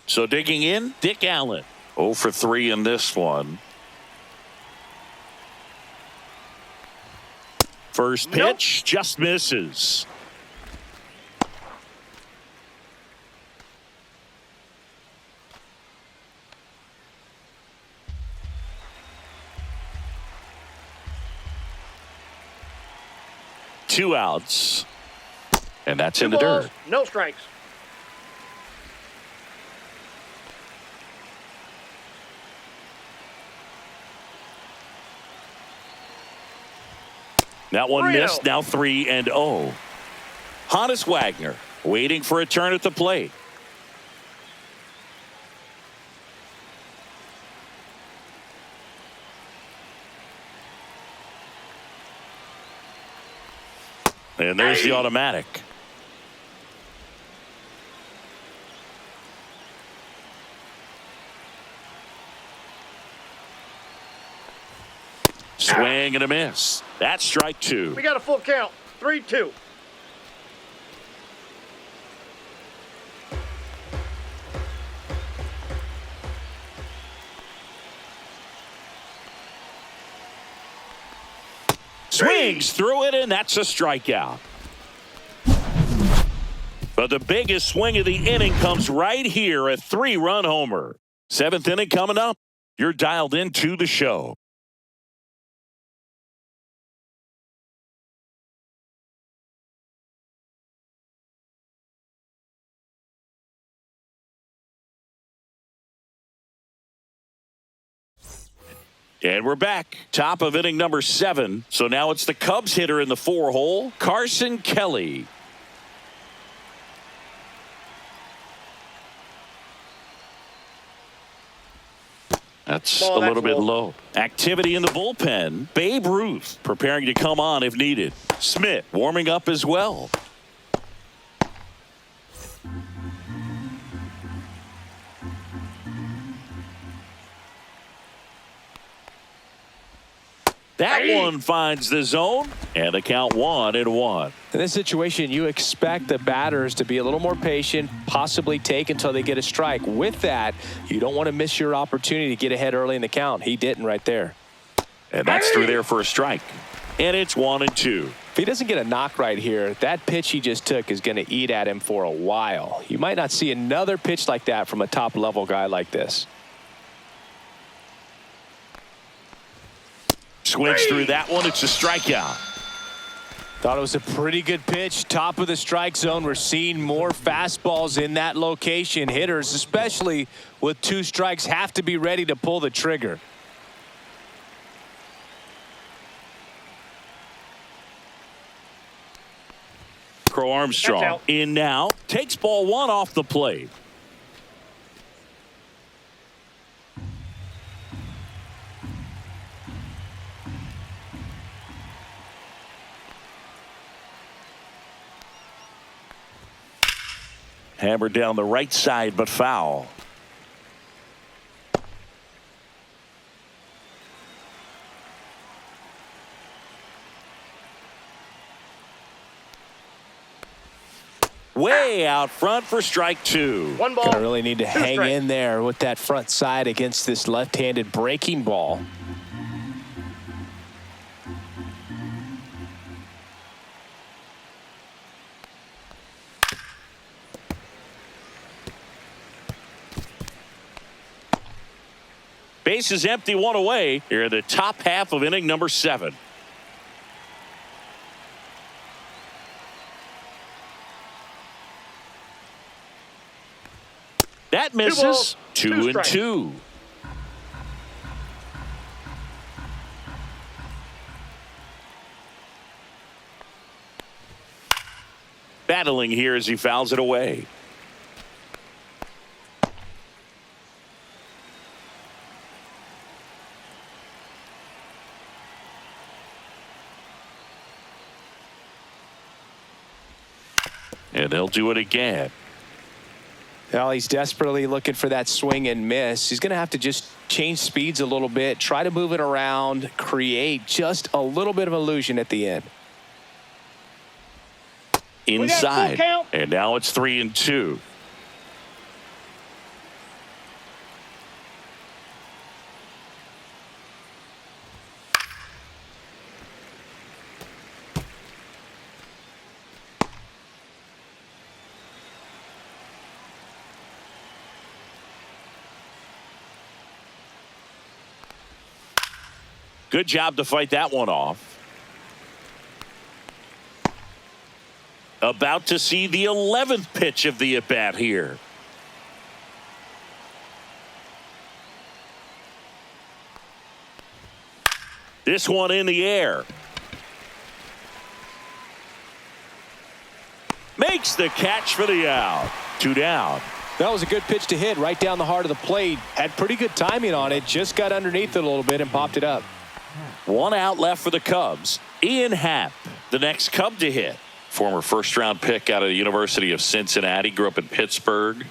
So digging in, Dick Allen. 0 for 3 in this one. First pitch, just misses. Two outs, and that's in the dirt. No strikes. That one 3-0. missed, now 3-0. Hannes Wagner waiting for a turn at the plate. And there's the automatic. Swing and a miss. That's strike 2. We got a full count. 3-2. Swings through it, and that's a strikeout. But the biggest swing of the inning comes right here, a 3-run homer. 7th inning coming up. You're dialed into the show. And we're back. Top of inning number 7. So now it's the Cubs hitter in the 4-hole, Carson Kelly. That's a little bit low. Activity in the bullpen. Babe Ruth preparing to come on if needed. Smith warming up as well. That one finds the zone, and the count 1-1. In this situation, you expect the batters to be a little more patient, possibly take until they get a strike. With that, you don't want to miss your opportunity to get ahead early in the count. He didn't right there. And that's through there for a strike. And it's 1-2. If he doesn't get a knock right here, that pitch he just took is going to eat at him for a while. You might not see another pitch like that from a top-level guy like this. Swings through that one. It's a strikeout. Thought it was a pretty good pitch. Top of the strike zone. We're seeing more fastballs in that location. Hitters, especially with 2 strikes, have to be ready to pull the trigger. Crow Armstrong in now. Takes ball 1 off the plate. Hammered down the right side, but foul. Way out front for strike 2. 1 ball. Gonna really need to 2 hang strikes. in there with that front side against this left-handed breaking ball. Base is empty, 1 away. Here in the top half of inning number 7. That misses. 2-2. Battling here as he fouls it away. And they'll do it again. Well, he's desperately looking for that swing and miss. He's going to have to just change speeds a little bit, try to move it around, create just a little bit of illusion at the end. Inside. And now it's 3-2. Good job to fight that one off. About to see the 11th pitch of the at-bat here. This one in the air. Makes the catch for the out. 2 down. That was a good pitch to hit right down the heart of the plate. Had pretty good timing on it. Just got underneath it a little bit and popped it up. 1 out left for the Cubs. Ian Happ, the next Cub to hit. Former first-round pick out of the University of Cincinnati. Grew up in Pittsburgh.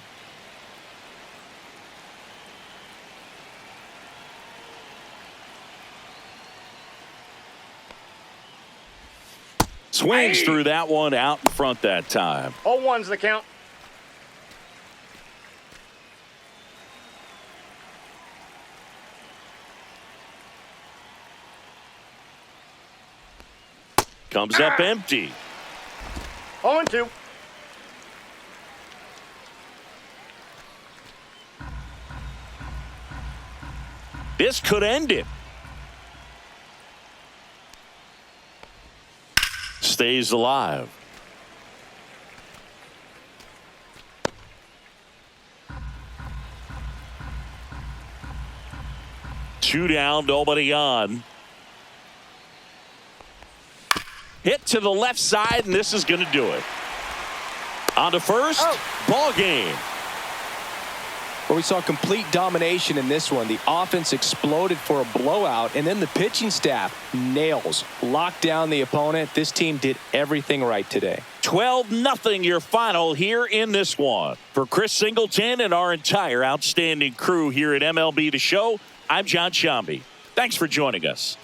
Swings through that one, out in front that time. 0-1's the count. Comes up empty. 0-2. This could end it. Stays alive. Two down, nobody on. Hit to the left side, and this is going to do it. On to first, ball game. Well, we saw complete domination in this one. The offense exploded for a blowout, and then the pitching staff nails, locked down the opponent. This team did everything right today. 12-0 your final here in this one. For Chris Singleton and our entire outstanding crew here at MLB The Show, I'm John Shambi. Thanks for joining us.